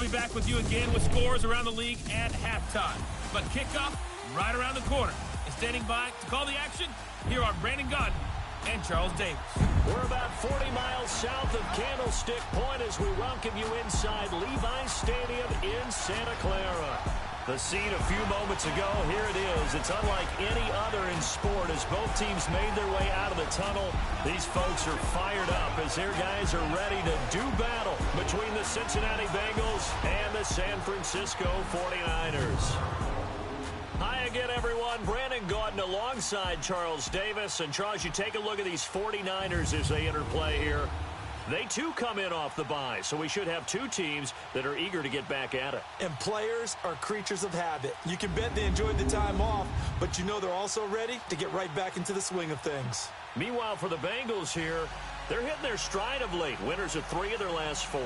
I'll be back with you again with scores around the league at halftime. But kickoff right around the corner. And standing by to call the action, here are Brandon Gaudin and Charles Davis. We're about 40 miles south of Candlestick Point as we welcome you inside Levi's Stadium in Santa Clara. The scene a few moments ago, here it is. It's unlike any other in sport as both teams made their way out of the tunnel. These folks are fired up as their guys are ready to do battle between the Cincinnati Bengals and the San Francisco 49ers. Hi again, everyone. Brandon Gaudin alongside Charles Davis. And, Charles, you take a look at these 49ers as they enter play here. They, too, come in off the bye, so we should have two teams that are eager to get back at it. And players are creatures of habit. You can bet they enjoyed the time off, but you know they're also ready to get right back into the swing of things. Meanwhile, for the Bengals here, they're hitting their stride of late. Winners of 3 of their last 4.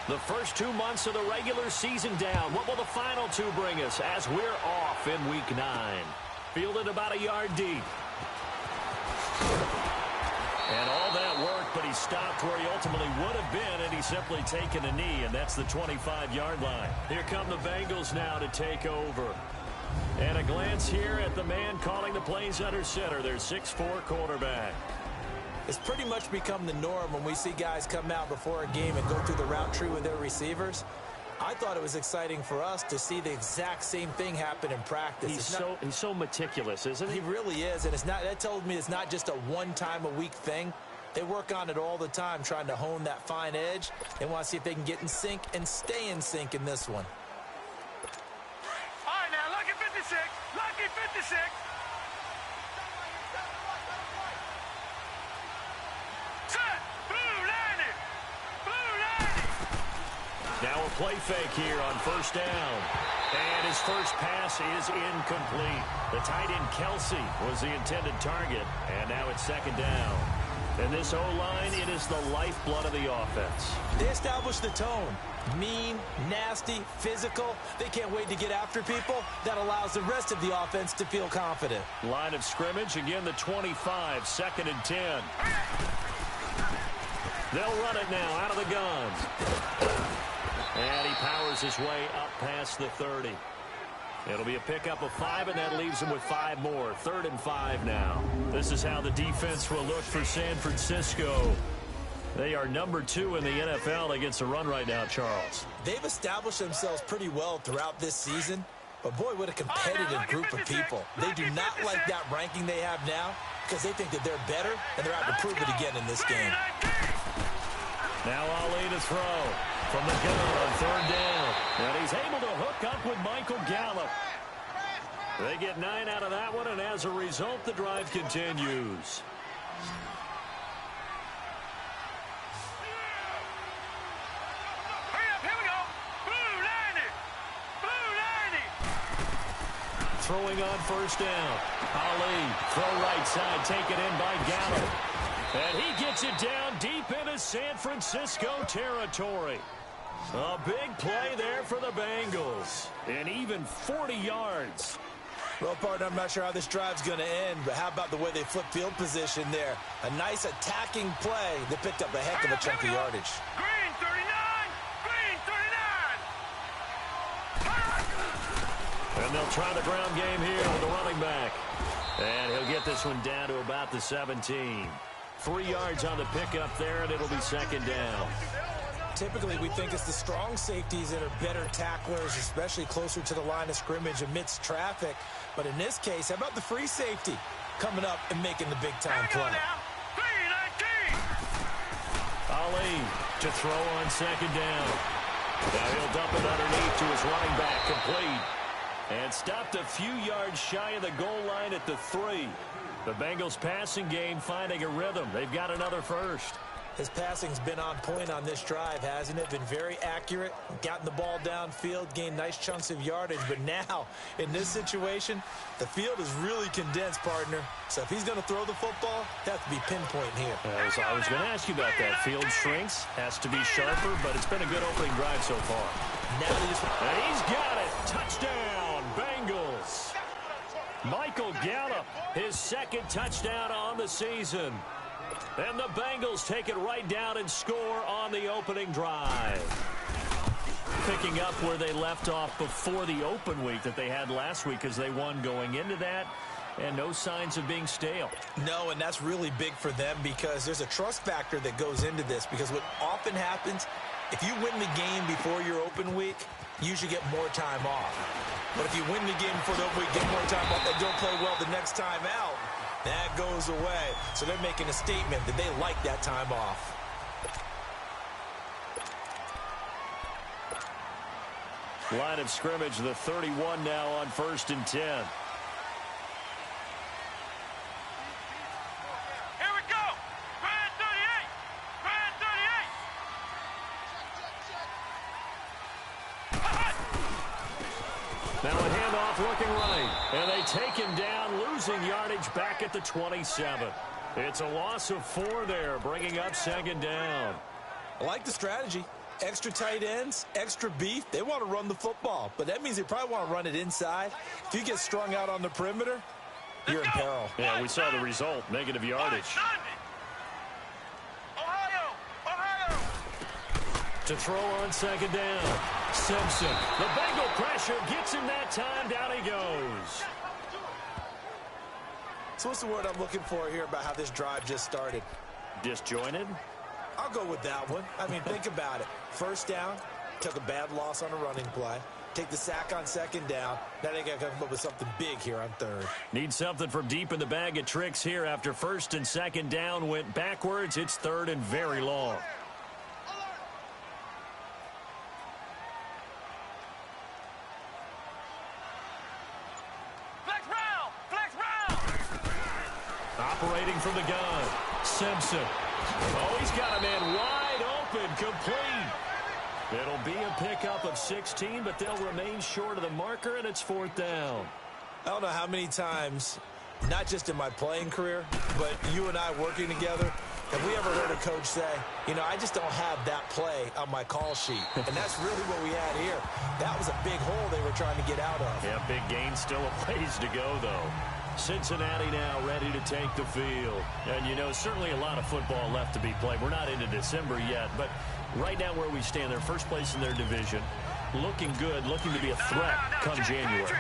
The first 2 months of the regular season down. What will the final 2 bring us as we're off in Week 9? Fielded about a yard deep. And all that work, but he stopped where he ultimately would have been, and he's simply taken a knee, and that's the 25-yard line. Here come the Bengals now to take over. And a glance here at the man calling the plays under center, their 6'4" quarterback. It's pretty much become the norm when we see guys come out before a game and go through the route tree with their receivers. I thought it was exciting for us to see the exact same thing happen in practice. He's so meticulous, isn't he? He really is, and that tells me it's not just a one-time-a-week thing. They work on it all the time, trying to hone that fine edge. They want to see if they can get in sync and stay in sync in this one. All right, now, lucky 56, lucky 56. Now a play fake here on first down. And his first pass is incomplete. The tight end Kelsey was the intended target. And now it's second down. And this O-line, it is the lifeblood of the offense. They establish the tone. Mean, nasty, physical. They can't wait to get after people. That allows the rest of the offense to feel confident. Line of scrimmage, again the 25, second and 10. They'll run it now out of the gun. And he powers his way up past the 30. It'll be a pickup of 5, and that leaves him with 5 more. 3rd and 5 now. This is how the defense will look for San Francisco. They are number 2 in the NFL against the run right now, Charles. They've established themselves pretty well throughout this season. But, boy, what a competitive group of people. They do not like that ranking they have now because they think that they're better, and they're out to prove it again in this game. Now Ali to throw from the gun on 3rd down. And he's able to hook up with Michael Gallup. They get 9 out of that one, and as a result, the drive continues. Here we go. Blue 90. Blue 90. Throwing on first down. Ali, throw right side, taken in by Gallup. And he gets it down deep into San Francisco territory. A big play there for the Bengals. And even 40 yards. Well, partner, I'm not sure how this drive's going to end, but how about the way they flip field position there? A nice attacking play that picked up a heck of a chunk of yardage. Green 39. Green 39. And they'll try the ground game here with the running back. And he'll get this one down to about the 17. 3 yards on the pickup there, and it'll be second down. Typically, we think it's the strong safeties that are better tacklers, especially closer to the line of scrimmage amidst traffic. But in this case, how about the free safety coming up and making the big-time play? Ali to throw on second down. Now he'll dump it underneath to his running back, complete. And stopped a few yards shy of the goal line at the 3. The Bengals passing game finding a rhythm. They've got another first. His passing's been on point on this drive, hasn't it? Been very accurate, gotten the ball downfield, gained nice chunks of yardage. But now, in this situation, the field is really condensed, partner. So if he's going to throw the football, it has to be pinpoint here. As I was going to ask you about that. Field shrinks, has to be sharper, but it's been a good opening drive so far. Now and he's got it. Touchdown, Bengals. Michael Gallup, his second touchdown on the season. And the Bengals take it right down and score on the opening drive. Picking up where they left off before the open week that they had last week as they won going into that. And no signs of being stale. No, and that's really big for them because there's a trust factor that goes into this. Because what often happens, if you win the game before your open week, you usually get more time off. But if you win the game before the open week, get more time off, and don't play well the next time out, that goes away. So they're making a statement that they like that time off. Line of scrimmage, the 31 now on 1st and 10. Here we go. Brand 38. Brand 38. Now a handoff looking right. And they take him down, losing yardage back at the 27. It's a loss of 4 there, bringing up 2nd down. I like the strategy. Extra tight ends, extra beef. They want to run the football, but that means they probably want to run it inside. If you get strung out on the perimeter, you're in peril. Yeah, we saw the result, negative yardage. Ohio. To throw on 2nd down. Simpson. The Bengal pressure gets him that time. Down he goes. So what's the word I'm looking for here about how this drive just started? Disjointed? I'll go with that one. I mean, think about it. First down, took a bad loss on a running play. Take the sack on 2nd down. Now they got to come up with something big here on 3rd. Need something from deep in the bag of tricks here after 1st and 2nd down went backwards. It's 3rd and very long. Flex round. Operating from the gun. Simpson. Oh, he's got a man wide open, complete. It'll be a pickup of 16, but they'll remain short of the marker, and it's 4th down. I don't know how many times, not just in my playing career, but you and I working together, have we ever heard a coach say, you know, I just don't have that play on my call sheet. And that's really what we had here. That was a big hole they were trying to get out of. Yeah, big gain, still a ways to go, though. Cincinnati now ready to take the field. And, you know, certainly a lot of football left to be played. We're not into December yet, but right now where we stand, they're first place in their division. Looking good, looking to be a threat come January.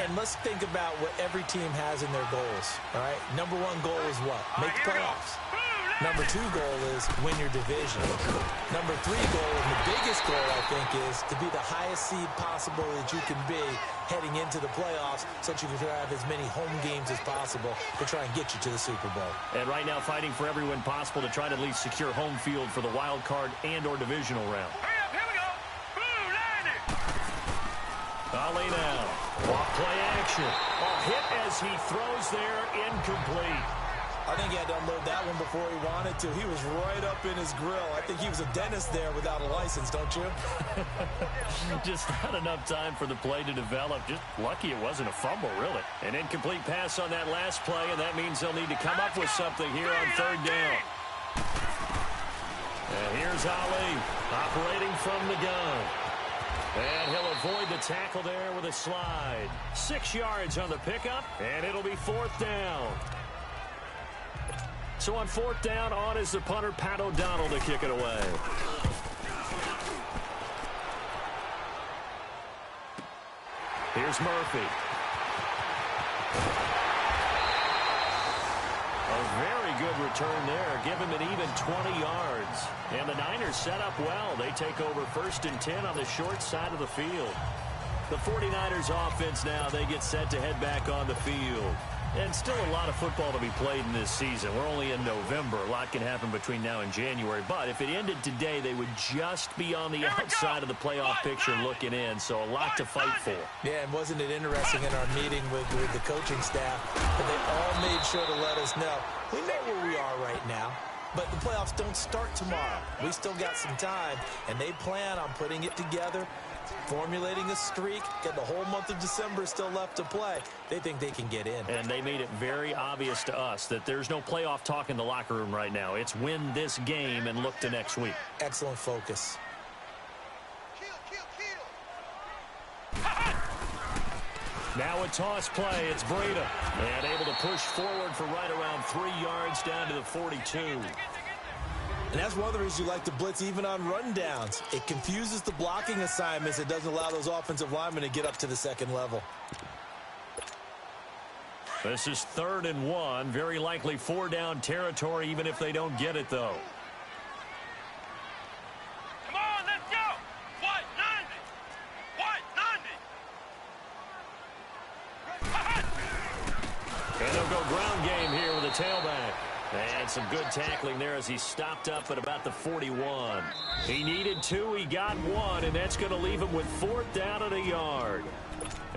And let's think about what every team has in their goals, all right? Number 1 goal is what? Make the playoffs. Number 2 goal is win your division. Number 3 goal, and the biggest goal, I think, is to be the highest seed possible that you can be heading into the playoffs so that you can have as many home games as possible to try and get you to the Super Bowl. And right now fighting for every win possible to try to at least secure home field for the wild card and or divisional round. Hurry up, here we go. Boom, landed. Ali now. Off play action. A hit as he throws there, incomplete. I think he had to unload that one before he wanted to. He was right up in his grill. I think he was a dentist there without a license, don't you? Just not enough time for the play to develop. Just lucky it wasn't a fumble, really. An incomplete pass on that last play, and that means they'll need to come up with something here on 3rd down. And here's Ali operating from the gun. And he'll avoid the tackle there with a slide. 6 yards on the pickup, and it'll be 4th down. So on 4th down, on is the punter, Pat O'Donnell, to kick it away. Here's Murphy. A very good return there. Give him an even 20 yards. And the Niners set up well. They take over 1st and 10 on the short side of the field. The 49ers offense now, they get set to head back on the field. And still a lot of football to be played in this season. We're only in November. A lot can happen between now and January. But if it ended today, they would just be on the outside of the playoff picture looking in. So a lot to fight for. Yeah, and wasn't it interesting in our meeting with the coaching staff that they all made sure to let us know, we know where we are right now, but the playoffs don't start tomorrow. We still got some time, and they plan on putting it together, formulating a streak, get the whole month of December still left to play. They think they can get in. And they made it very obvious to us that there's no playoff talk in the locker room right now. It's win this game and look to next week. Excellent focus. Now a toss play. It's Breda. And able to push forward for right around 3 yards down to the 42. And that's one of the reasons you like to blitz even on rundowns. It confuses the blocking assignments. It doesn't allow those offensive linemen to get up to the second level. This is 3rd and 1. Very likely 4-down territory, even if they don't get it, though. Come on, let's go. What? 90. And they'll go ground game here with a tailback. And some good tackling there as he stopped up at about the 41. He needed 2, he got 1, and that's going to leave him with 4th down and a yard.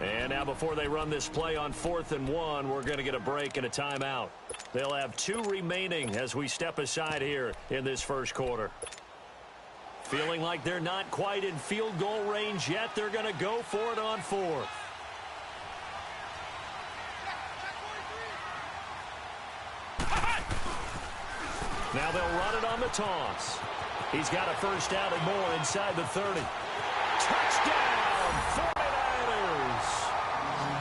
And now before they run this play on 4th and 1, we're going to get a break and a timeout. They'll have 2 remaining as we step aside here in this first quarter. Feeling like they're not quite in field goal range yet, they're going to go for it on 4th. Now they'll run it on the toss. He's got a first down and more inside the 30. Touchdown, 49ers.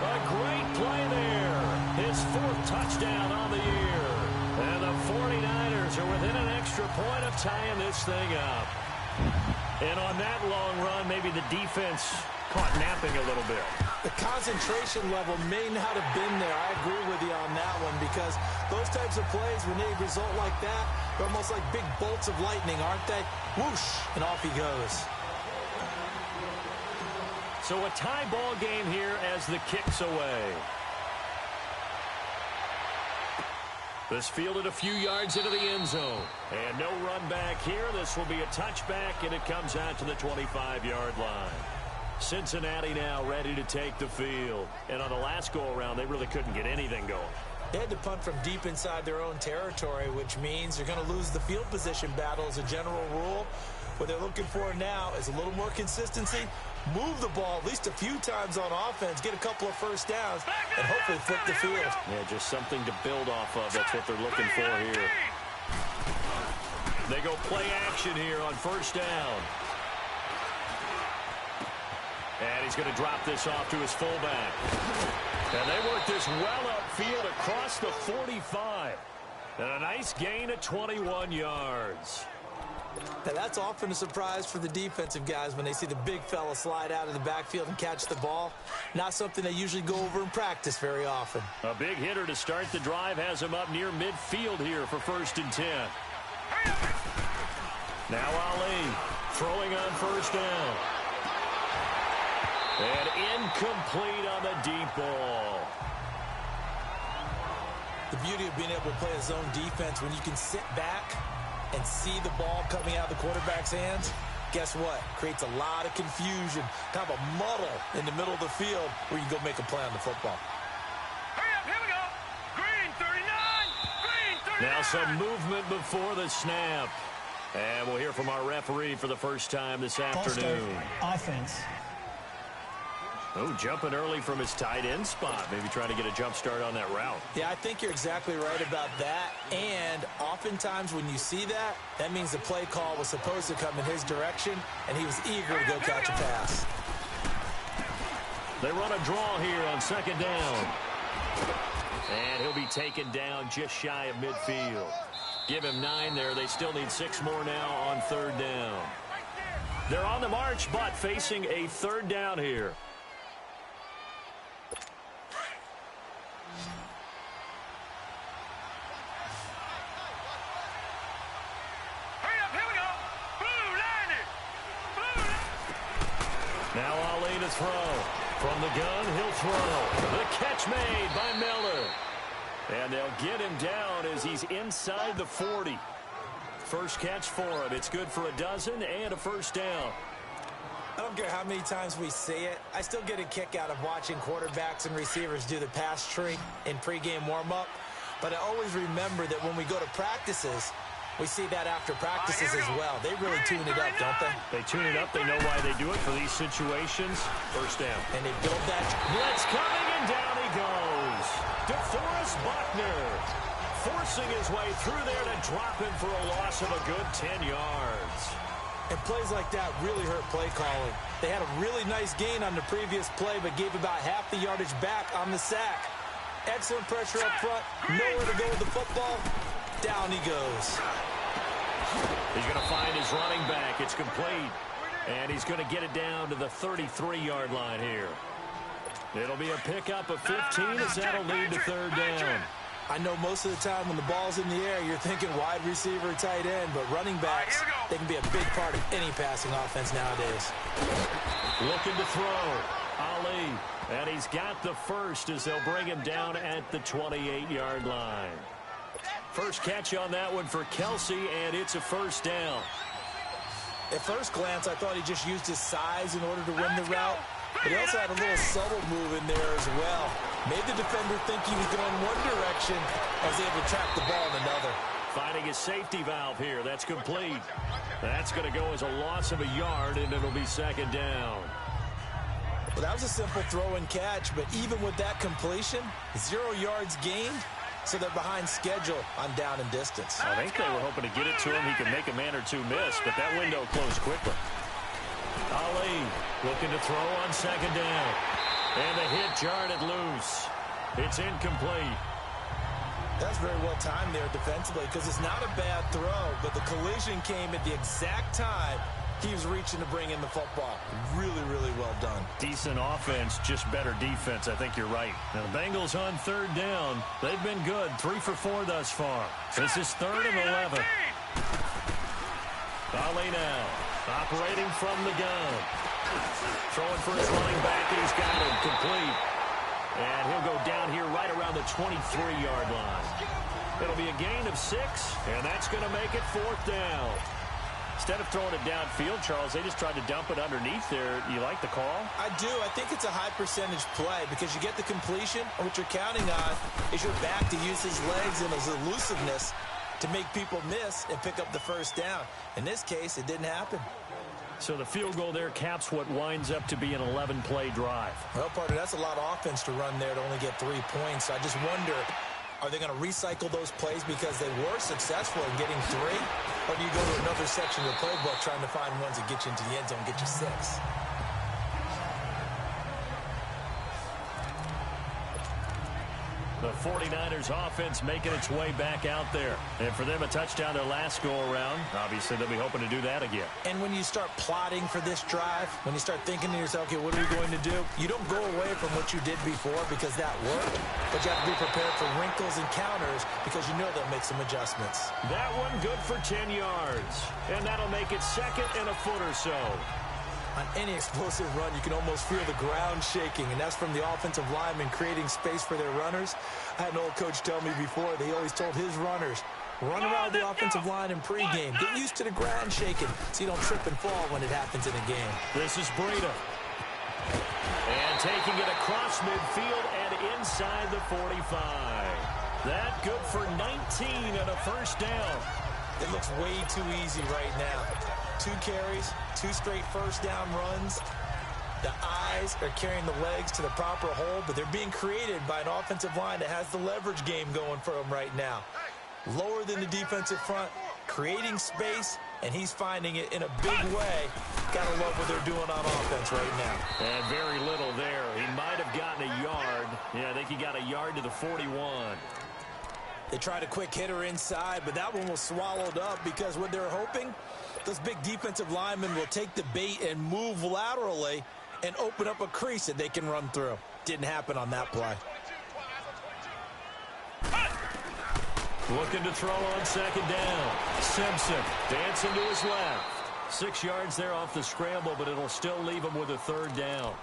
A great play there. His 4th touchdown on the year. And the 49ers are within an extra point of tying this thing up. And on that long run, maybe the defense caught napping a little bit. The concentration level may not have been there. I agree with you on that one because those types of plays, when they result like that, they're almost like big bolts of lightning, aren't they? Whoosh, and off he goes. So a tie ball game here as the kick's away. This fielded a few yards into the end zone. And no run back here. This will be a touchback, and it comes out to the 25-yard line. Cincinnati now ready to take the field. And on the last go-around, they really couldn't get anything going. They had to punt from deep inside their own territory, which means you're going to lose the field position battle as a general rule. What they're looking for now is a little more consistency, move the ball at least a few times on offense, get a couple of first downs, and hopefully flip the field. Yeah, just something to build off of. That's what they're looking for here. They go play action here on first down. And he's going to drop this off to his fullback. And they work this well upfield across the 45. And a nice gain of 21 yards. Now that's often a surprise for the defensive guys when they see the big fella slide out of the backfield and catch the ball. Not something they usually go over in practice very often. A big hitter to start the drive has him up near midfield here for 1st and 10. Now Ali throwing on first down. And incomplete on the deep ball. The beauty of being able to play a zone defense when you can sit back and see the ball coming out of the quarterback's hands, guess what? Creates a lot of confusion, kind of a muddle in the middle of the field where you can go make a play on the football. Hurry up, here we go. Green 39. Green 39. Now some movement before the snap. And we'll hear from our referee for the first time this afternoon. Offense. Oh, jumping early from his tight end spot. Maybe trying to get a jump start on that route. Yeah, I think you're exactly right about that. And oftentimes when you see that, that means the play call was supposed to come in his direction, and he was eager to go catch a pass. They run a draw here on 2nd down. And he'll be taken down just shy of midfield. Give him 9 there. They still need 6 more now on 3rd down. They're on the march, but facing a 3rd down here. Now Ali to throw. From the gun, he'll throw. The catch made by Miller. And they'll get him down as he's inside the 40. First catch for him. It's good for a dozen and a first down. I don't care how many times we see it. I still get a kick out of watching quarterbacks and receivers do the pass tree in pregame warm-up. But I always remember that when we go to practices, we see that after practices as well. They really tune it up, don't they? They tune it up. They know why they do it for these situations. First down. And they build that. Blitz coming, and down he goes. DeForest Buckner forcing his way through there to drop him for a loss of a good 10 yards. And plays like that really hurt play calling. They had a really nice gain on the previous play, but gave about half the yardage back on the sack. Excellent pressure up front. Nowhere to go with the football. Down he goes. He's going to find his running back. It's complete. And he's going to get it down to the 33-yard line here. It'll be a pickup of 15 as that'll lead to third down. I know most of the time when the ball's in the air, you're thinking wide receiver, tight end, but running backs, they can be a big part of any passing offense nowadays. Looking to throw. Ali. And he's got the first as they'll bring him down at the 28-yard line. First catch on that one for Kelsey, and it's a first down. At first glance, I thought he just used his size in order to win the route, but he also had a little subtle move in there as well. Made the defender think he was going one direction and was able to trap the ball in another. Finding a safety valve here. That's complete. That's going to go as a loss of a yard, and it'll be second down. Well, that was a simple throw and catch, but even with that completion, 0 yards gained, so they're behind schedule on down and distance. I think they were hoping to get it to him. He could make a man or two miss, but that window closed quickly. Ali looking to throw on second down. And the hit jarred it loose. It's incomplete. That's very well timed there defensively because it's not a bad throw, but the collision came at the exact time he was reaching to bring in the football. Really, really well done. Decent offense, just better defense. I think you're right. Now the Bengals on third down. They've been good. 3 for 4 thus far. This is 3rd and 11. Ali now operating from the gun. Throwing for his running back, and he's got him complete. And he'll go down here right around the 23-yard line. It'll be a gain of 6, and that's going to make it 4th down. Instead of throwing it downfield, Charles, they just tried to dump it underneath there. You like the call? I do. I think it's a high-percentage play because you get the completion, and what you're counting on is your back to use his legs and his elusiveness to make people miss and pick up the first down. In this case, it didn't happen. So the field goal there caps what winds up to be an 11-play drive. Well, partner, that's a lot of offense to run there to only get 3 points. I just wonder, are they going to recycle those plays because they were successful in getting 3? Or do you go to another section of the playbook trying to find ones that get you into the end zone and get you 6? The 49ers offense making its way back out there. And for them, a touchdown their last go-around. Obviously, they'll be hoping to do that again. And when you start plotting for this drive, when you start thinking to yourself, okay, what are we going to do? You don't go away from what you did before because that worked, but you have to be prepared for wrinkles and counters because you know they'll make some adjustments. That one good for 10 yards. And that'll make it 2nd and a foot or so. On any explosive run, you can almost feel the ground shaking, and that's from the offensive linemen creating space for their runners. I had an old coach tell me before, they always told his runners, run around the offensive line in pregame. Get used to the ground shaking so you don't trip and fall when it happens in a game. This is Breida. And taking it across midfield and inside the 45. That good for 19 and a first down. It looks way too easy right now. 2 carries, 2 straight first down runs. The eyes are carrying the legs to the proper hole, but they're being created by an offensive line that has the leverage game going for them right now. Lower than the defensive front, creating space, and he's finding it in a big way. Gotta love what they're doing on offense right now. And very little there. He might have gotten a yard. Yeah, I think he got a yard to the 41. They tried a quick hitter inside, but that one was swallowed up because what they're hoping, those big defensive linemen will take the bait and move laterally and open up a crease that they can run through. Didn't happen on that play. Looking to throw on second down. Simpson dancing to his left. 6 yards there off the scramble, but it'll still leave him with a third down.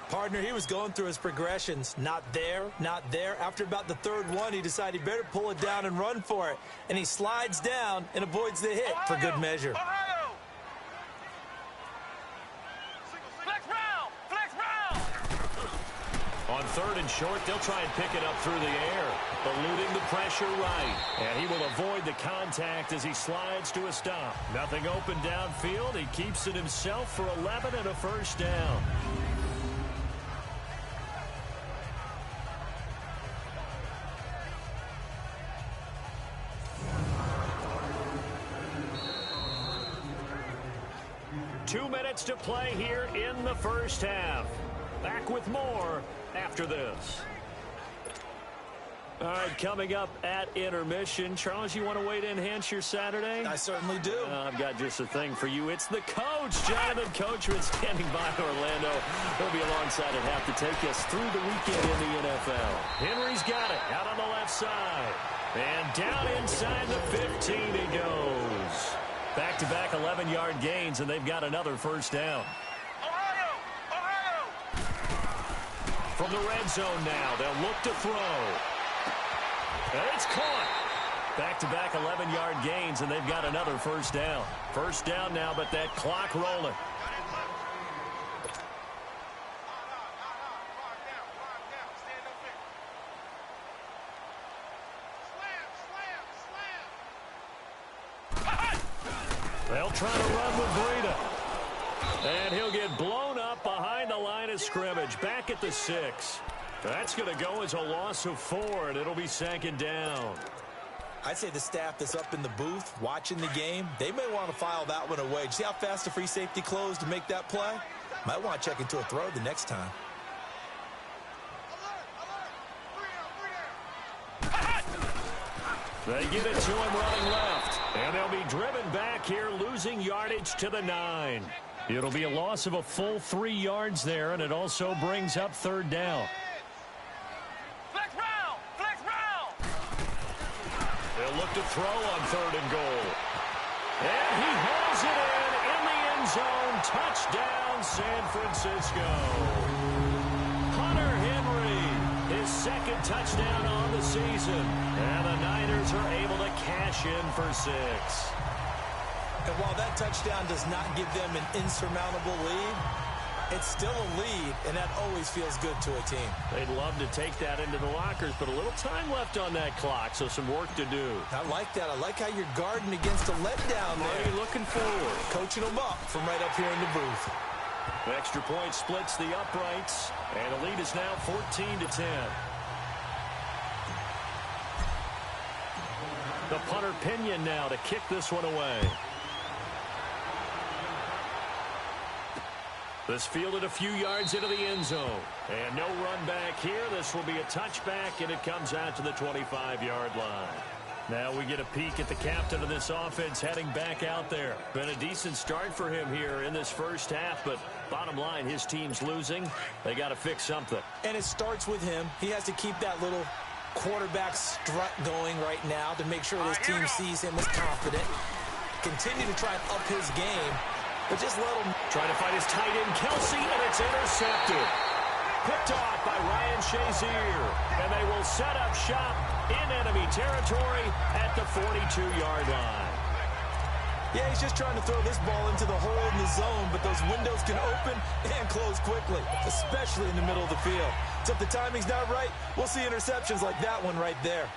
Partner, he was going through his progressions. Not there, not there. After about the third one, he decided he better pull it down and run for it. And he slides down and avoids the hit for good measure. Ohio! Flex round! Flex round! On third and short, they'll try and pick it up through the air, eluding the pressure right. And he will avoid the contact as he slides to a stop. Nothing open downfield. He keeps it himself for 11 and a first down. Two minutes to play here in the first half. Back with more after this. All right, coming up at intermission. Charles, you want to wait to enhance your Saturday? I certainly do. I've got just a thing for you. It's the coach, Jonathan Coachman, standing by Orlando. He'll be alongside at half to take us through the weekend in the NFL. Henry's got it out on the left side. And down inside the 15 he goes. Back-to-back 11-yard gains, and they've got another first down. Ohio! Ohio! From the red zone now, they'll look to throw. And it's caught. Back-to-back 11-yard gains, and they've got another first down. First down now, but that clock rolling. They'll try to run with Breida. And he'll get blown up behind the line of scrimmage. Back at the 6. That's going to go as a loss of 4, and it'll be second down. I'd say the staff that's up in the booth watching the game, they may want to file that one away. See how fast the free safety closed to make that play? Might want to check into a throw the next time. They give it to him running left. And they'll be driven back here, losing yardage to the 9. It'll be a loss of a full 3 yards there, and it also brings up third down. Flex round! Flex round! They'll look to throw on third and goal. And he hauls it in the end zone. Touchdown, San Francisco. Hunter Henry, his second touchdown on the season. And the Niners are able to cash in for 6. And while that touchdown does not give them an insurmountable lead, it's still a lead, and that always feels good to a team. They'd love to take that into the lockers, but a little time left on that clock, so some work to do. I like that. I like how you're guarding against a letdown there. Already looking forward. Coaching them up from right up here in the booth. The extra point splits the uprights, and the lead is now 14-10. The punter Pinion now to kick this one away. This fielded a few yards into the end zone. And no run back here. This will be a touchback, and it comes out to the 25-yard line. Now we get a peek at the captain of this offense heading back out there. Been a decent start for him here in this first half, but bottom line, his team's losing. They got to fix something. And it starts with him. He has to keep that little quarterback strut going right now to make sure his team sees him as confident. Continue to try and up his game, but just let him try to fight his tight end, Kelsey, and it's intercepted. Picked off by Ryan Shazier, and they will set up shop in enemy territory at the 42-yard line. Yeah, he's just trying to throw this ball into the hole in the zone, but those windows can open and close quickly, especially in the middle of the field. So if the timing's not right, we'll see interceptions like that one right there.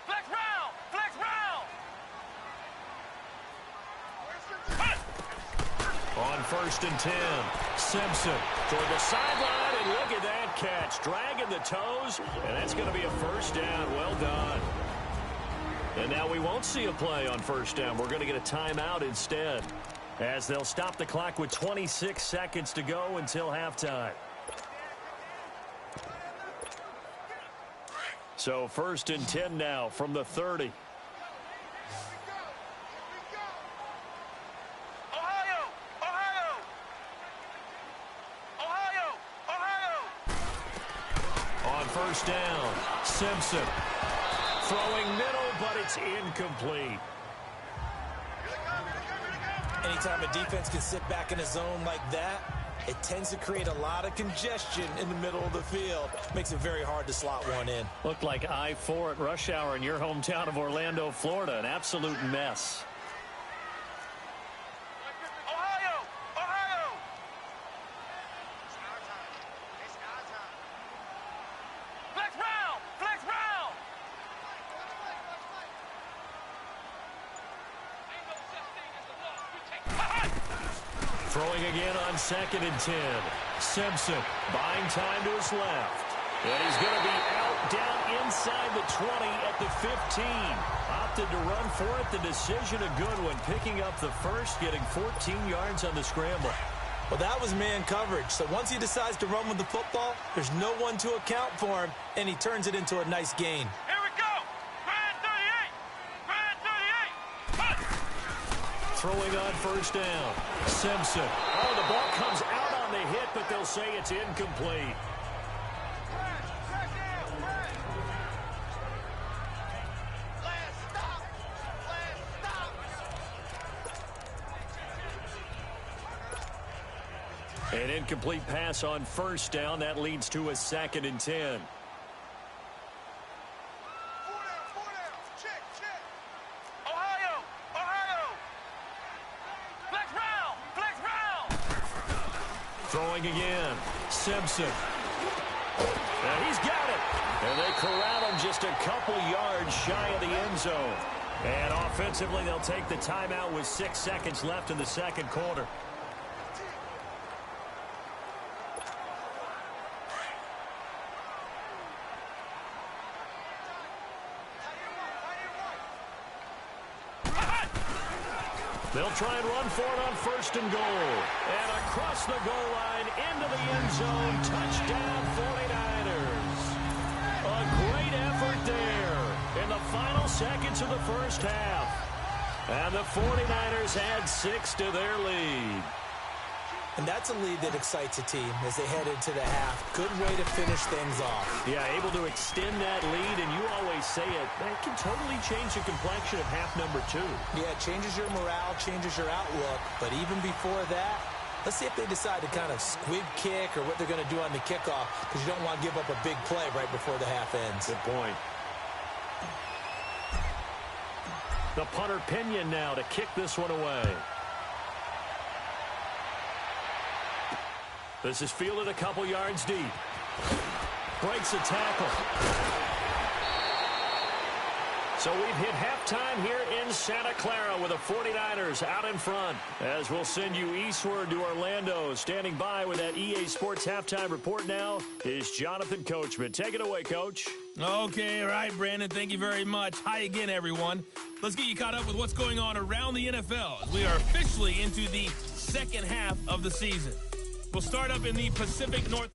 Flex round! Flex round! On first and 10, Simpson toward the sideline, and look at that catch. Dragging the toes, and that's going to be a first down. Well done. And now we won't see a play on first down. We're going to get a timeout instead, as they'll stop the clock with 26 seconds to go until halftime. So first and 10 now from the 30. First down, Simpson throwing middle, but it's incomplete. Anytime a defense can sit back in a zone like that, it tends to create a lot of congestion in the middle of the field. Makes it very hard to slot one in. Looked like I-4 at rush hour in your hometown of Orlando, Florida. An absolute mess. Ohio! Ohio! Flex round! Flex round! Throwing again on 2nd and 10. Simpson buying time to his left. And he's going to be out down inside the 20 at the 15. Opted to run for it. The decision a good one. Picking up the first, getting 14 yards on the scramble. Well, that was man coverage. So once he decides to run with the football, there's no one to account for him, and he turns it into a nice gain. Here we go! Grand 38! Grand 38! Punt! Throwing on 1st down. Simpson. Oh, the ball comes out on the hit, but they'll say it's incomplete. An incomplete pass on 1st down. That leads to a 2nd and 10. Ohio! Ohio! Flex round! Flex round! Throwing again. Simpson. And he's got it. And they corral him just a couple yards shy of the end zone. And offensively, they'll take the timeout with 6 seconds left in the 2nd quarter. They'll try and run for it on 1st and goal. And across the goal line into the end zone. Touchdown 49ers. A great effort there in the final seconds of the 1st half. And the 49ers add 6 to their lead. And that's a lead that excites a team as they head into the half. Good way to finish things off. Yeah, able to extend that lead, and you always say it, that can totally change the complexion of half number 2. Yeah, it changes your morale, changes your outlook. But even before that, let's see if they decide to kind of squib kick or what they're going to do on the kickoff, because you don't want to give up a big play right before the half ends. Good point. The punter Pinion now to kick this one away. This is fielded a couple yards deep. Breaks a tackle. So we've hit halftime here in Santa Clara with the 49ers out in front. As we'll send you eastward to Orlando. Standing by with that EA Sports halftime report now is Jonathan Coachman. Take it away, Coach. Okay, all right, Brandon. Thank you very much. Hi again, everyone. Let's get you caught up with what's going on around the NFL as we are officially into the second half of the season. We'll start up in the Pacific North.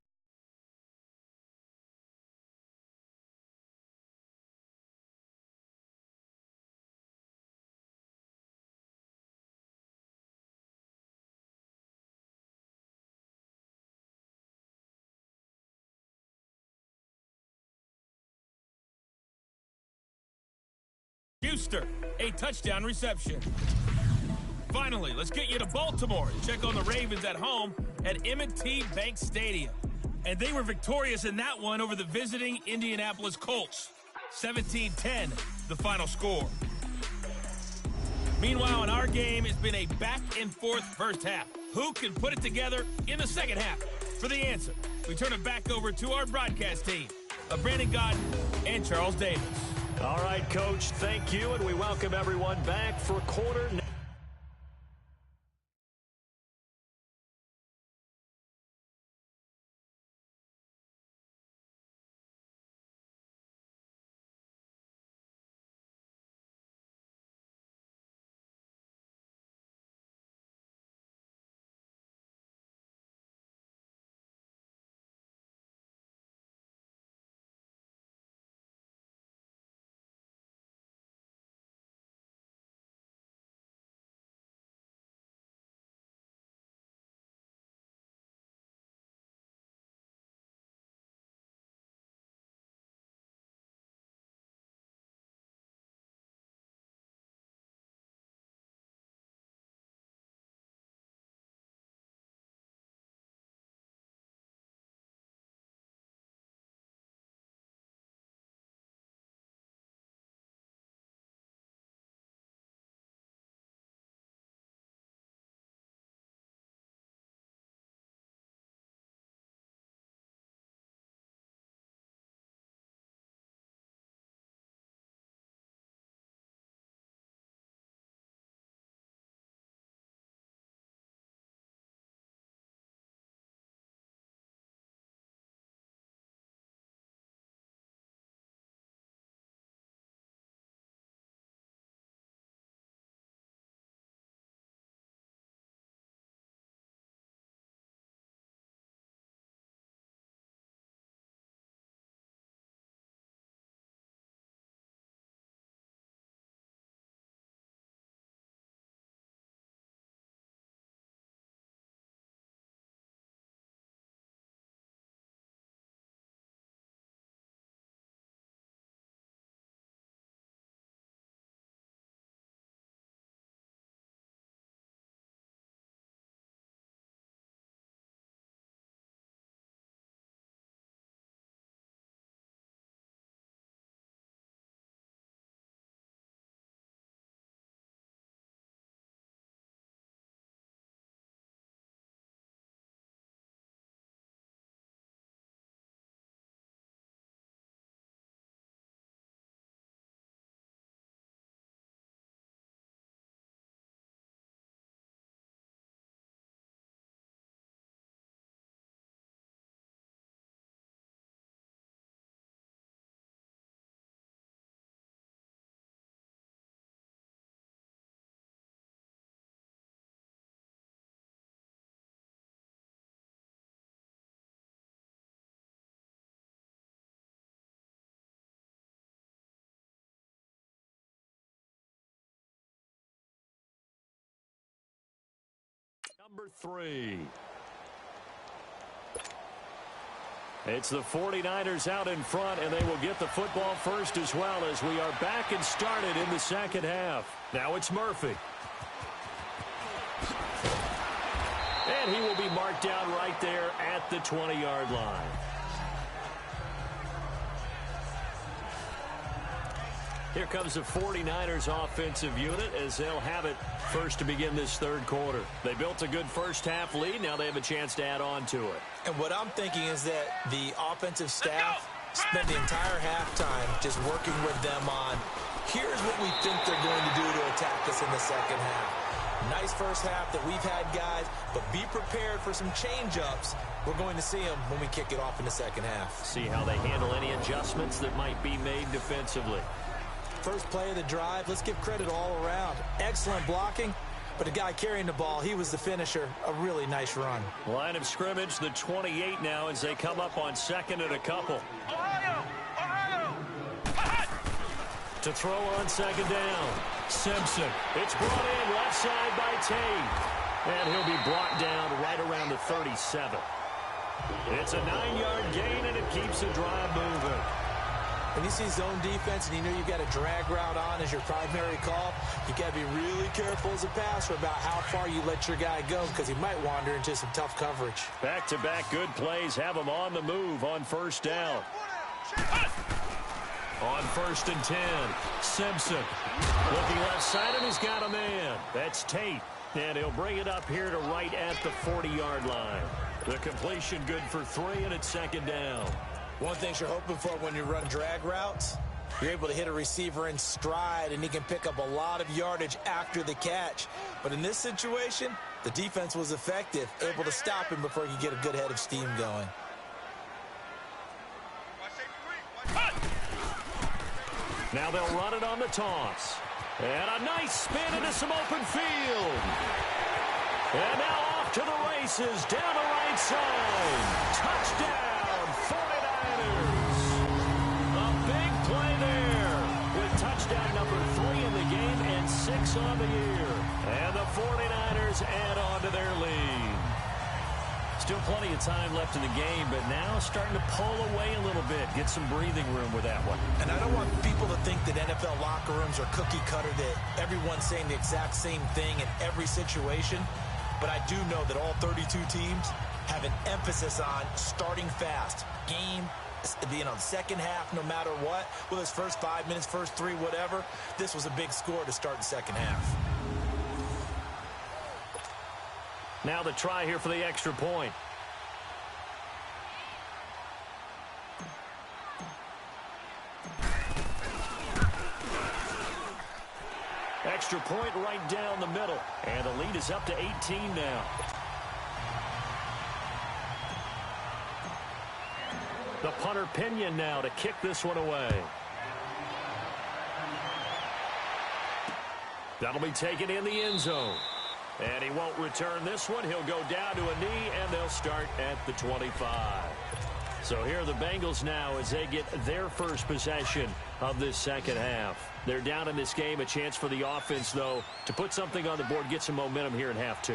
Schuster, a touchdown reception. Finally, let's get you to Baltimore and check on the Ravens at home at M&T Bank Stadium. And they were victorious in that one over the visiting Indianapolis Colts. 17-10, the final score. Meanwhile, in our game, it's been a back-and-forth first half. Who can put it together in the second half? For the answer, we turn it back over to our broadcast team of Brandon Gott and Charles Davis. All right, Coach, thank you, and we welcome everyone back for quarter Number 3. It's the 49ers out in front, and they will get the football first as well as we are back and started in the second half. Now it's Murphy. And he will be marked down right there at the 20-yard line. Here comes the 49ers offensive unit as they'll have it first to begin this third quarter. They built a good first-half lead. Now they have a chance to add on to it. And what I'm thinking is that the offensive staff spent the entire halftime just working with them on, here's what we think they're going to do to attack us in the second half. Nice first half that we've had, guys, but be prepared for some change-ups. We're going to see them when we kick it off in the second half. See how they handle any adjustments that might be made defensively. First play of the drive, let's give credit all around. Excellent blocking, but the guy carrying the ball, he was the finisher. A really nice run. Line of scrimmage, the 28 now as they come up on second and a couple. Ohio! To throw on second down. Simpson. It's brought in left side by Tate. And he'll be brought down right around the 37. It's a 9-yard gain, and it keeps the drive moving. When you see zone defense and you know you've got a drag route on as your primary call, you got to be really careful as a passer about how far you let your guy go because he might wander into some tough coverage. Back-to-back good plays have him on the move on first down. On first and 10, Simpson. Looking left side, and he's got a man. That's Tate. And he'll bring it up here to right at the 40-yard line. The completion good for 3, and it's second down. One thing you're hoping for when you run drag routes, you're able to hit a receiver in stride, and he can pick up a lot of yardage after the catch. But in this situation, the defense was effective, able to stop him before he could get a good head of steam going. Now they'll run it on the toss. And a nice spin into some open field. And now off to the races down the right side. Touchdown, 49ers. A big play there with touchdown number 3 in the game and 6 on the year. And the 49ers add on to their lead. Still plenty of time left in the game, but now starting to pull away a little bit. Get some breathing room with that one. And I don't want people to think that NFL locker rooms are cookie cutter, that everyone's saying the exact same thing in every situation. But I do know that all 32 teams have an emphasis on starting fast. Game, second half, no matter what. Whether it's first 5 minutes, first 3, whatever. This was a big score to start the second half. Now the try here for the extra point. Extra point right down the middle. And the lead is up to 18 now. The punter Pinion now to kick this one away. That'll be taken in the end zone. And he won't return this one. He'll go down to a knee, and they'll start at the 25. So here are the Bengals now as they get their first possession of this second half. They're down in this game. A chance for the offense, though, to put something on the board, get some momentum here in half 2.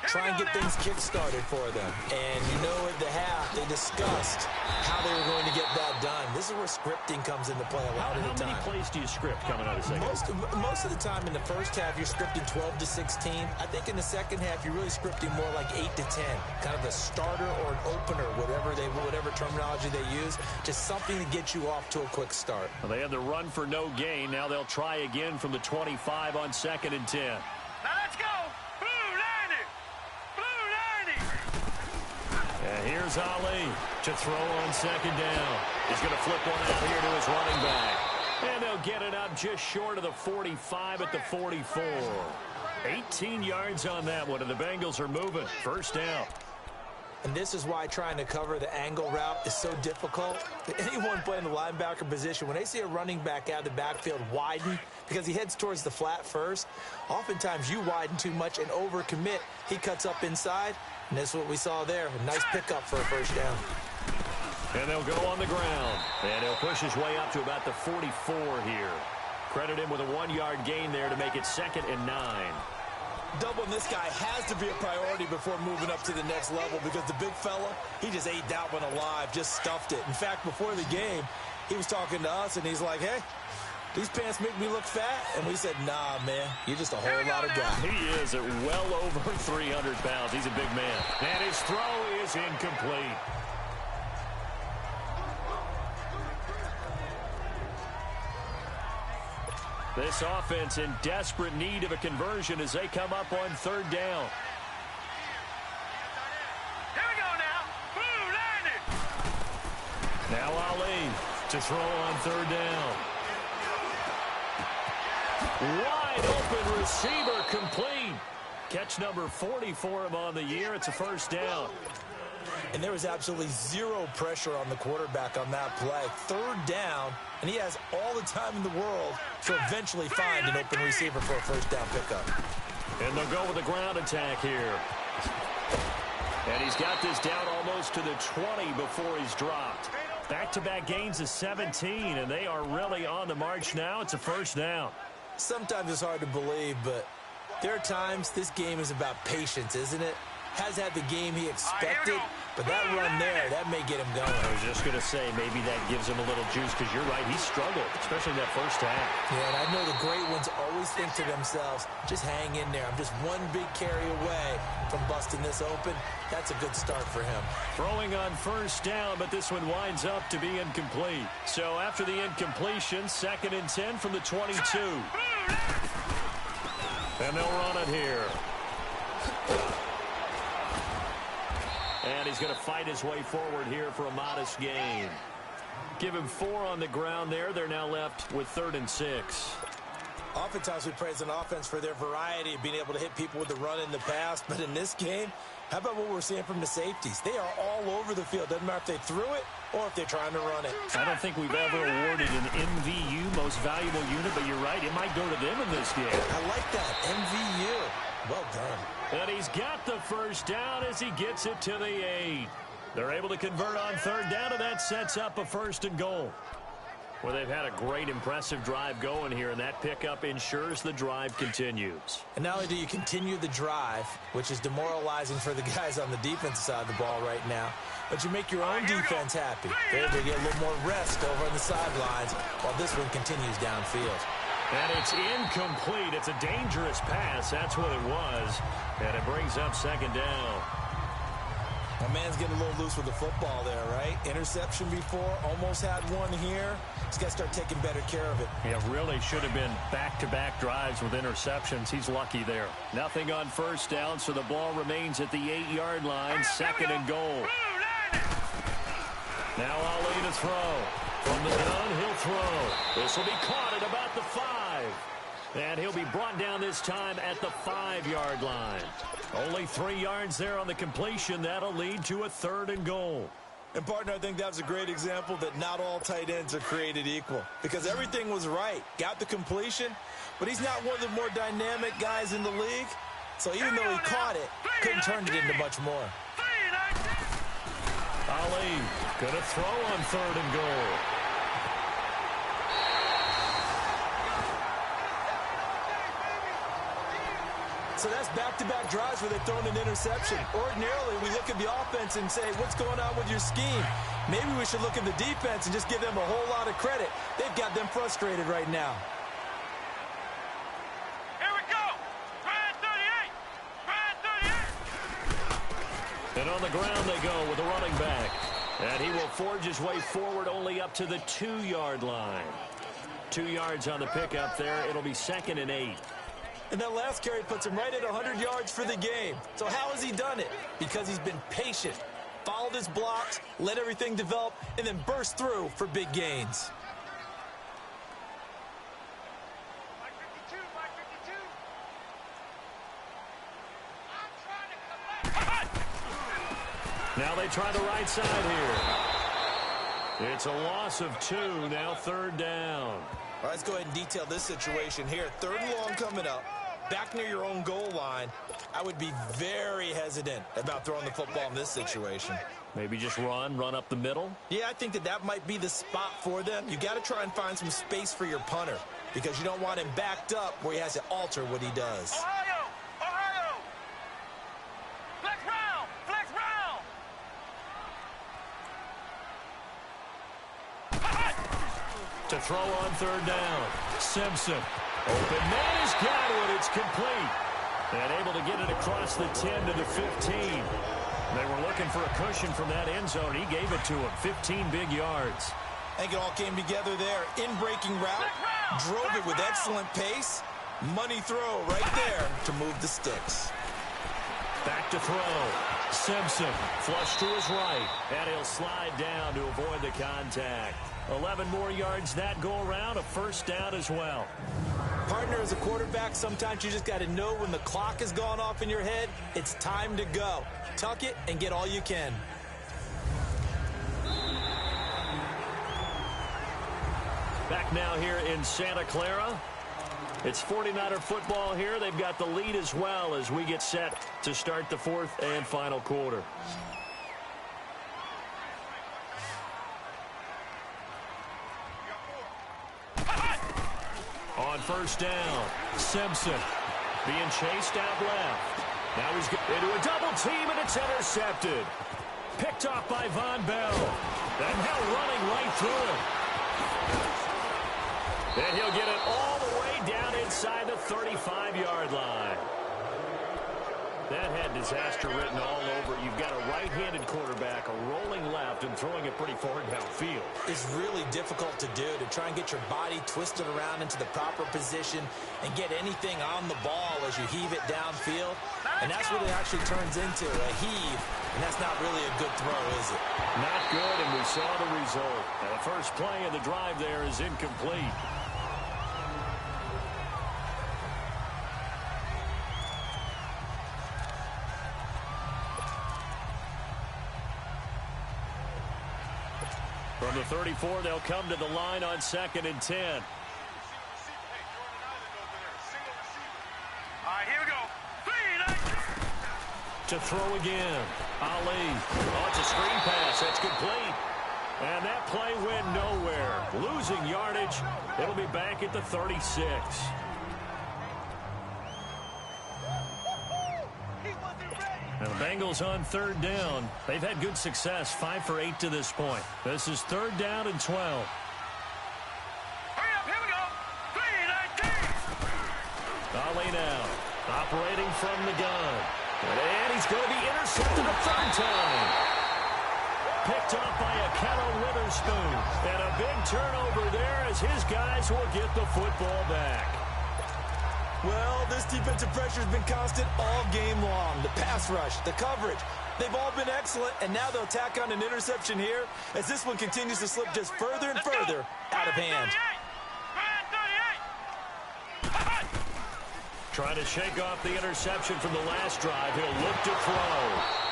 Try and get things kick-started for them. And you know at the half, they discussed how they were going to get that done. This is where scripting comes into play a lot of the time. How many plays do you script coming out of second? Most of the time in the first half, you're scripting 12 to 16. I think in the second half, you're really scripting more like 8 to 10. Kind of a starter or an opener, whatever terminology they use. Just something to get you off to a quick start. Well, they had the run for no gain. Now they'll try again from the 25 on second and 10. Now let's go! And here's Ali to throw on second down. He's going to flip one out here to his running back. And they'll get it up just short of the 45 at the 44. 18 yards on that one, and the Bengals are moving. First down. And this is why trying to cover the angle route is so difficult. Anyone playing the linebacker position, when they see a running back out of the backfield widen, because he heads towards the flat first, oftentimes you widen too much and overcommit. He cuts up inside, and that's what we saw there. A nice pickup for a first down. And they'll go on the ground. And he'll push his way up to about the 44 here. Credit him with a 1-yard gain there to make it 2nd and 9. Doubling this guy has to be a priority before moving up to the next level because the big fella, he just ate that one alive, just stuffed it. In fact, before the game, he was talking to us, and he's like, hey, these pants make me look fat. And we said, nah, man, you're just a whole lot of guy. He is at well over 300 pounds. He's a big man. And his throw is incomplete. This offense in desperate need of a conversion as they come up on third down. Here we go now. Boom, landed. Now Ali to throw on third down. Wide open receiver complete. Catch number 40 for him on the year. It's a first down. And there was absolutely zero pressure on the quarterback on that play. Third down, and he has all the time in the world to eventually find an open receiver for a first down pickup. And they'll go with the ground attack here. And he's got this down almost to the 20 before he's dropped. Back-to-back gains of 17, and they are really on the march now. It's a first down. Sometimes it's hard to believe, but there are times this game is about patience, isn't it? Has had the game he expected, but that run there, that may get him going. I was just going to say, maybe that gives him a little juice, because you're right, he struggled, especially in that first half. Yeah, and I know the great ones always think to themselves, just hang in there. I'm just one big carry away from busting this open. That's a good start for him. Throwing on first down, but this one winds up to be incomplete. So after the incompletion, 2nd and 10 from the 22. And they'll run it here. And he's going to fight his way forward here for a modest gain. Give him 4 on the ground there. They're now left with 3rd and 6. Oftentimes we praise an offense for their variety of being able to hit people with the run in the past. But in this game, how about what we're seeing from the safeties? They are all over the field. Doesn't matter if they threw it or if they're trying to run it. I don't think we've ever awarded an MVU, most valuable unit, but you're right. It might go to them in this game. I like that. MVU. Well done. And he's got the first down as he gets it to the 8. They're able to convert on third down, and that sets up a 1st and goal. Well, they've had a great, impressive drive going here, and that pickup ensures the drive continues. And not only do you continue the drive, which is demoralizing for the guys on the defensive side of the ball right now, but you make your own defense happy. They're able to get a little more rest over on the sidelines while this one continues downfield. And it's incomplete. It's a dangerous pass. That's what it was. And it brings up 2nd down. My man's getting a little loose with the football there, right? Interception before, almost had one here. He's got to start taking better care of it. Yeah, really should have been back-to-back drives with interceptions. He's lucky there. Nothing on first down, so the ball remains at the 8-yard line. 2nd and goal. Now Ali to throw. From the gun, he'll throw. This will be caught at about the 5. And he'll be brought down this time at the 5-yard line. Only 3 yards there on the completion. That'll lead to a 3rd and goal. And, partner, I think that was a great example that not all tight ends are created equal. Because everything was right. Got the completion, but he's not one of the more dynamic guys in the league. So even though he caught it, couldn't turn it into much more. Ali going to throw on 3rd and goal. So that's back-to-back drives where they've thrown an interception. Ordinarily, we look at the offense and say, what's going on with your scheme? Maybe we should look at the defense and just give them a whole lot of credit. They've got them frustrated right now. Here we go. Grind 38. Grind 38. And on the ground they go with a running back. And he will forge his way forward only up to the 2-yard line. 2 yards on the pickup there. It'll be 2nd and 8. And that last carry puts him right at 100 yards for the game. So how has he done it? Because he's been patient, followed his blocks, let everything develop, and then burst through for big gains. Mike 52, Mike 52. I'm trying to collect. Now they try the right side here. It's a loss of 2. Now 3rd down. All right, let's go ahead and detail this situation here. 3rd and long coming up. Back near your own goal line, I would be very hesitant about throwing the football in this situation. Maybe just run up the middle. Yeah, I think that might be the spot for them. You got to try and find some space for your punter because you don't want him backed up where he has to alter what he does. Ohio! To throw on third down. Simpson. Open man has got it. It's complete. And able to get it across the 10 to the 15. They were looking for a cushion from that end zone. He gave it to him. 15 big yards. I think it all came together there. In-breaking route. Drove it with excellent pace. Money throw right there to move the sticks. Back to throw. Simpson flush to his right. And he'll slide down to avoid the contact. 11 more yards that go around. A first down as well. Partner, as a quarterback, sometimes you just got to know when the clock has gone off in your head, it's time to go. Tuck it and get all you can. Back now here in Santa Clara. It's 49er football here. They've got the lead as well as we get set to start the fourth and final quarter. On first down, Simpson being chased out left. Now he's into a double team, and it's intercepted. Picked off by Von Bell. And now running right through him. And he'll get it all the way down inside the 35-yard line. That had disaster written all over. You've got a right-handed quarterback, a rolling left, and throwing it pretty far downfield. It's really difficult to do, to try and get your body twisted around into the proper position and get anything on the ball as you heave it downfield. And that's what it actually turns into, a heave. And that's not really a good throw, is it? Not good, and we saw the result. And the first play of the drive there is incomplete. From the 34, they'll come to the line on 2nd and 10. All right, here we go. To throw again. Ali. Oh, it's a screen pass. That's complete. And that play went nowhere. Losing yardage. It'll be back at the 36. And the Bengals on third down. They've had good success, 5 for 8 to this point. This is third down and 12. Hurry up, here we go. 3-19. Ali now, operating from the gun. And he's going to be intercepted a third time. Picked off by Akello Witherspoon. And a big turnover there as his guys will get the football back. Well, this defensive pressure has been constant all game long. The pass rush, the coverage, they've all been excellent, and now they'll tack on an interception here as this one continues to slip just further and further out of hand. Trying to shake off the interception from the last drive. He'll look to throw.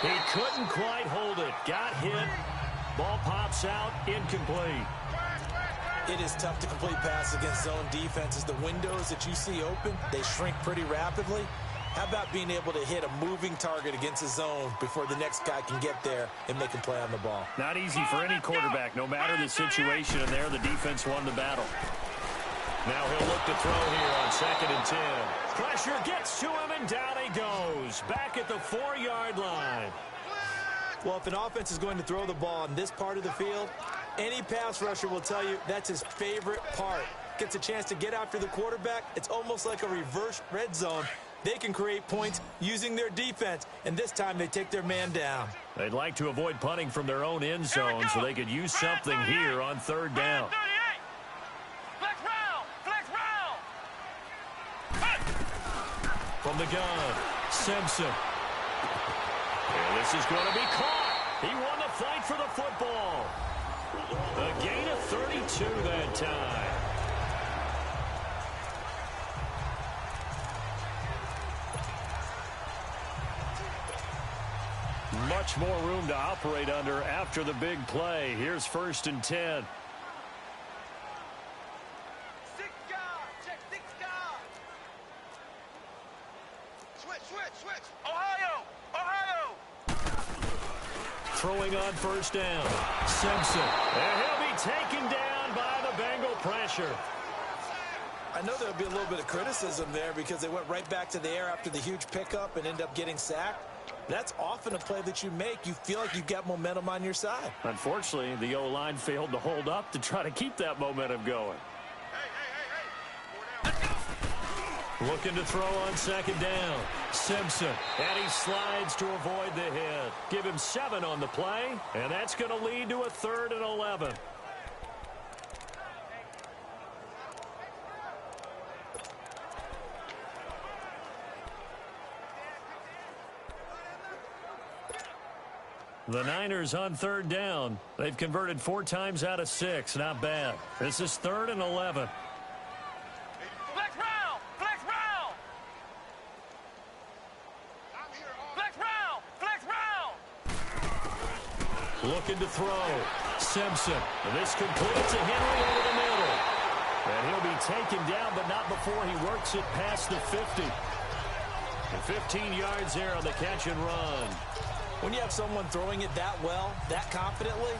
He couldn't quite hold it. Got hit. Ball pops out. Incomplete. It is tough to complete passes against zone defenses. The windows that you see open, they shrink pretty rapidly. How about being able to hit a moving target against a zone before the next guy can get there and make a play on the ball? Not easy for any quarterback, no matter the situation, and there the defense won the battle. Now he'll look to throw here on 2nd and 10. Pressure gets to him, and down he goes. Back at the 4-yard line. Well, if an offense is going to throw the ball in this part of the field, any pass rusher will tell you that's his favorite part. Gets a chance to get after the quarterback. It's almost like a reverse red zone. They can create points using their defense, and this time they take their man down. They'd like to avoid punting from their own end zone so they could use something here on third down. From the gun, Simpson. And this is going to be caught. He won the fight for the football. A gain of 32 that time. Much more room to operate under after the big play. Here's 1st and 10. Throwing on first down. Simpson. And he'll be taken down by the Bengal pressure. I know there'll be a little bit of criticism there because they went right back to the air after the huge pickup and ended up getting sacked. That's often a play that you make. You feel like you've got momentum on your side. Unfortunately, the O-line failed to hold up to try to keep that momentum going. Looking to throw on second down. Simpson, and he slides to avoid the hit. Give him 7 on the play, and that's going to lead to a 3rd and 11. The Niners on 3rd down. They've converted 4 times out of 6. Not bad. This is 3rd and 11. Flex round! Flex round! Flex round! Flex round! Looking to throw. Simpson. This completes a Henry over the middle. And he'll be taken down, but not before he works it past the 50. And 15 yards there on the catch and run. When you have someone throwing it that well, that confidently,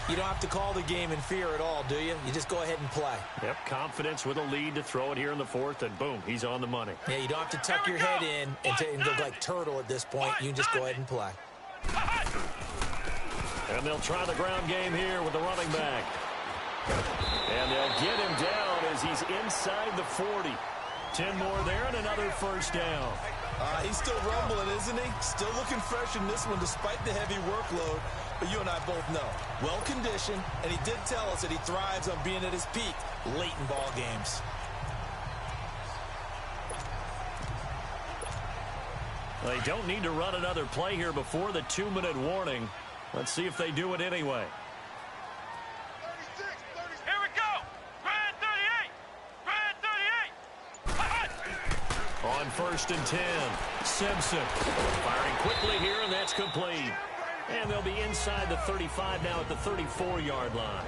you don't have to call the game in fear at all, do you? You just go ahead and play. Yep, confidence with a lead to throw it here in the 4th, and boom, he's on the money. Yeah, you don't have to tuck your head in and go like turtle at this point. You can just go ahead and play. And they'll try the ground game here with the running back. And they'll get him down as he's inside the 40. 10 more there and another first down. He's still rumbling, isn't he? Still looking fresh in this one despite the heavy workload. But you and I both know, well-conditioned, and he did tell us that he thrives on being at his peak late in ball games. They don't need to run another play here before the 2-minute warning. Let's see if they do it anyway. Here we go! Grand 38! Grand 38! On 1st and 10, Simpson firing quickly here, and that's complete. And they'll be inside the 35 now at the 34-yard line.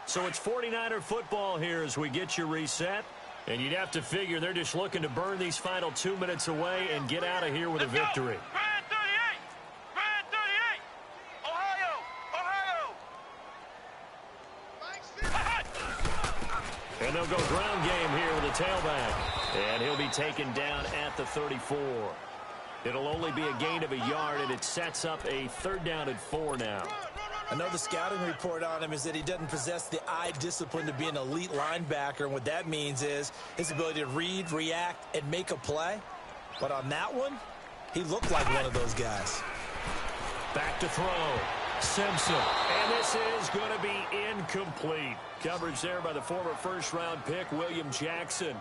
So it's 49er football here as we get you reset. And you'd have to figure they're just looking to burn these final 2 minutes away and get out of here with a victory. Grand 38! Grand 38! Ohio! And they'll go ground game here with a tailback. And he'll be taken down at the 34. It'll only be a gain of a yard, and it sets up a 3rd down and 4 now. I know the scouting report on him is that he doesn't possess the eye discipline to be an elite linebacker. And what that means is his ability to read, react, and make a play. But on that one, he looked like one of those guys. Back to throw. Simpson. And this is going to be incomplete. Coverage there by the former 1st-round pick, William Jackson.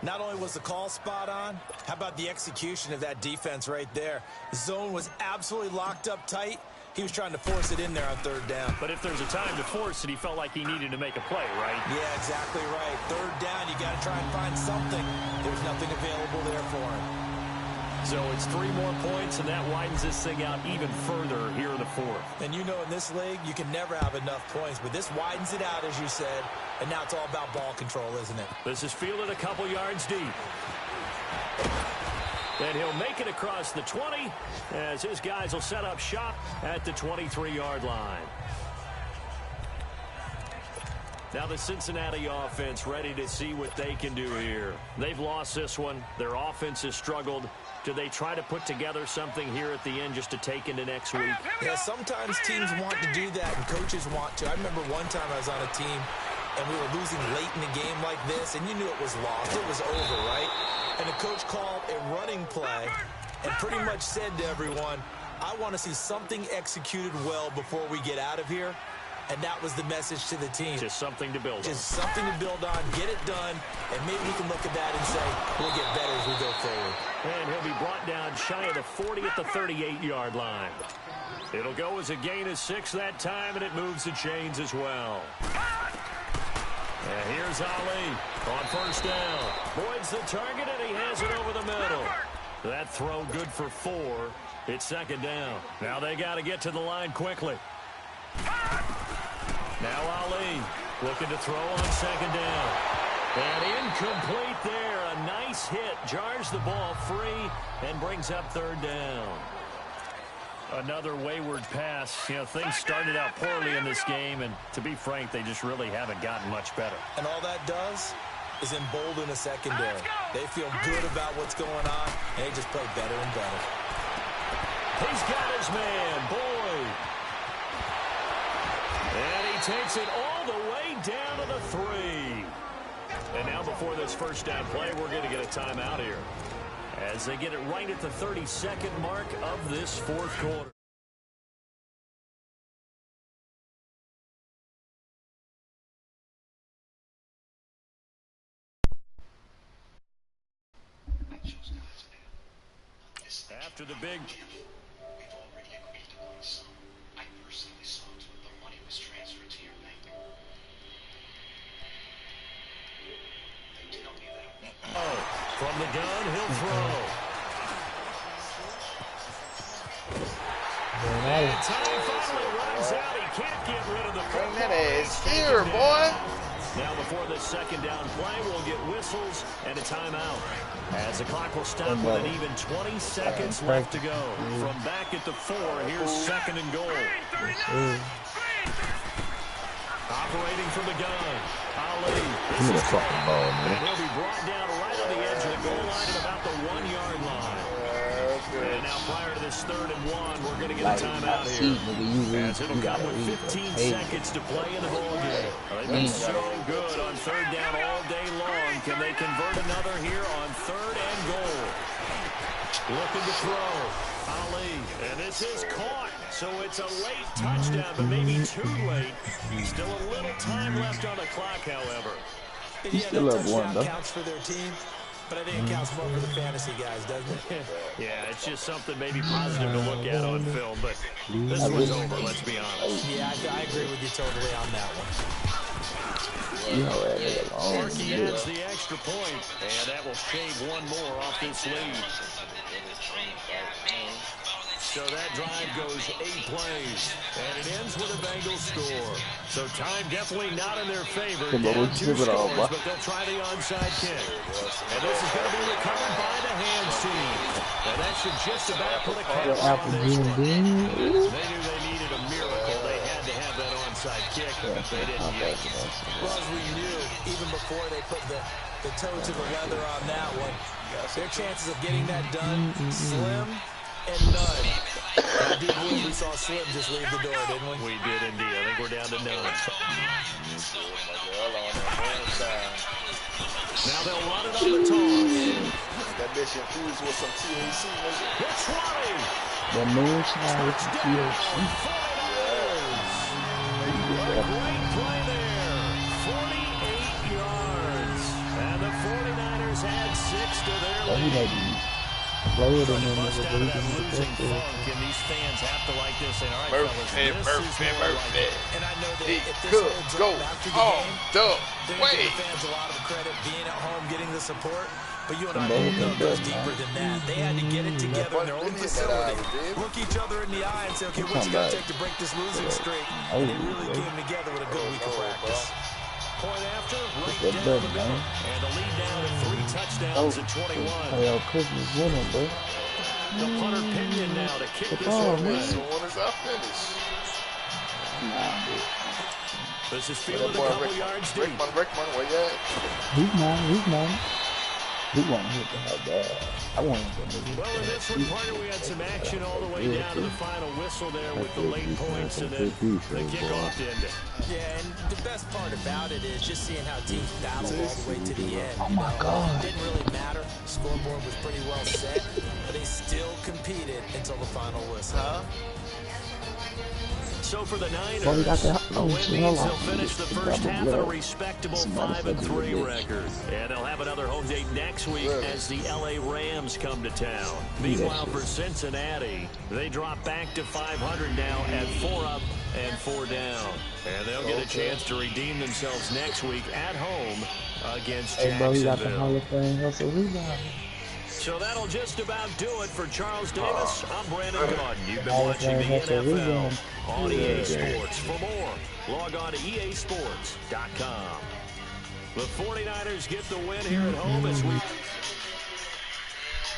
Not only was the call spot on, how about the execution of that defense right there? The zone was absolutely locked up tight. He was trying to force it in there on 3rd down. But if there's a time to force it, he felt like he needed to make a play, right? Yeah, exactly right. 3rd down, you got to try and find something. There's nothing available there for him. So it's 3 more points, and that widens this thing out even further here in the 4th. And you know in this league, you can never have enough points, but this widens it out, as you said, and now it's all about ball control, isn't it? This is fielded a couple yards deep. And he'll make it across the 20 as his guys will set up shop at the 23-yard line. Now the Cincinnati offense ready to see what they can do here. They've lost this one. Their offense has struggled. Do they try to put together something here at the end just to take into next week? Yeah, sometimes teams want to do that and coaches want to. I remember one time I was on a team and we were losing late in a game like this, and you knew it was lost. It was over, right? And the coach called a running play and pretty much said to everyone, I want to see something executed well before we get out of here. And that was the message to the team. Just something to build on. Just something to build on, get it done, and maybe we can look at that and say, we'll get better as we go forward. And he'll be brought down shy of the 40 at the 38-yard line. It'll go as a gain of 6 that time, and it moves the chains as well. And here's Ali on 1st down. Boyd's the target, and he has it over the middle. That throw good for 4. It's 2nd down. Now they got to get to the line quickly. Now Ali looking to throw on 2nd down. And incomplete there. A nice hit. Jars the ball free and brings up 3rd down. Another wayward pass. You know, things started out poorly in this game, and to be frank, they just really haven't gotten much better. And all that does is embolden the secondary. They feel good about what's going on, and they just play better and better. He's got his man, Boyd. And he takes it all the way down to the 3. And now before this first down play, we're going to get a timeout here, as they get it right at the 32nd mark of this fourth quarter. After the big... We've already agreed to one sum. I personally saw to it the money was transferred to your bank. They tell me that... Oh, from the gun, he'll throw. And time finally runs out. He can't get rid of the Bring that ass here, boy. Now before this second down play, we'll get whistles and a timeout, as the clock will stop with an even 20 seconds left to go. From back at the 4, here's second and goal. Operating from the gun, Ali. This is and he'll be brought down right on the edge of the goal line at about the 1-yard line. And now prior to this 3rd and 1, we're going to get a timeout here, as it'll come with 15 seconds to play in the ballgame. They've been so good on 3rd down all day long. Can they convert another here on 3rd and goal? Looking to throw. Ali. And this is caught. So it's a late touchdown, but maybe too late. Still a little time left on the clock, however. Yeah, that touchdown counts for their team, but I think it counts more for the fantasy guys, doesn't it? Yeah, it's just something maybe positive to look at on film, but this one's over, let's be honest. Yeah, I agree with you totally on that one. Markey adds the extra point, and that will shave one more off this lead. So that drive goes 8 plays, and it ends with a Bengals score. So time definitely not in their favor. Down 2 scores, but they'll try the onside kick. And this is going to be recovered by the hands team. And that should just about put a cap on this one. They knew they needed a miracle. They had to have that onside kick, but they didn't get it. Well, as we knew, even before they put the toe to the leather on that one, their chances of getting that done, slim and none. I do believe we saw Slim just leave the door, didn't we? We did indeed. I think we're down to none. Now they'll run it on the toss. That bitch infused with some THC. It's 20. The moonshine with the THC. Great play there. 48 yards. And the 49ers add 6 to their lead. Lower than them. Bust out of that losing funk, and these fans have to like this. And all right, fellas, this is more like it. And I know that He if this could holds go up after the all game, the they're way. giving fans a lot of credit being at home, getting the support. But you and I both know it goes deeper than that. They had to get it together in their own facility, look each other in the eye and say, okay, what's it going to take to break this losing streak? And they really came together with a good week of practice. Point after, right down the middle. And the lead down to 3 touchdowns at 21. Hey, Christmas winning, bro. The punter Pinion now to kick this one away. So when is our finish? This is fielded a couple yards deep. Rickman, where you at? He's mine. He won't hit that bad. I want him to hit Well, in this one, partner, we had some action all the way down to the final whistle there with the late points and then the kickoff to end it. Yeah, and the best part about it is just seeing how teams battled all the way to the end. Oh my God. It didn't really matter. The scoreboard was pretty well set, but they still competed until the final whistle. So for the Niners, Well, we got that. the win means they'll finish the first half at a respectable 5-3 record. And they'll have another home date next week as the LA Rams come to town. Meanwhile, for Cincinnati, they drop back to 500 now at 4 up and 4 down. And they'll get a chance to redeem themselves next week at home against Hey, bro, we got the Jacksonville. Hall of Fame hustle rebound. So that'll just about do it for Charles Davis. I'm Brandon Gordon. You've been watching the NFL on EA Sports. For more, log on to easports.com. The 49ers get the win here at home as we...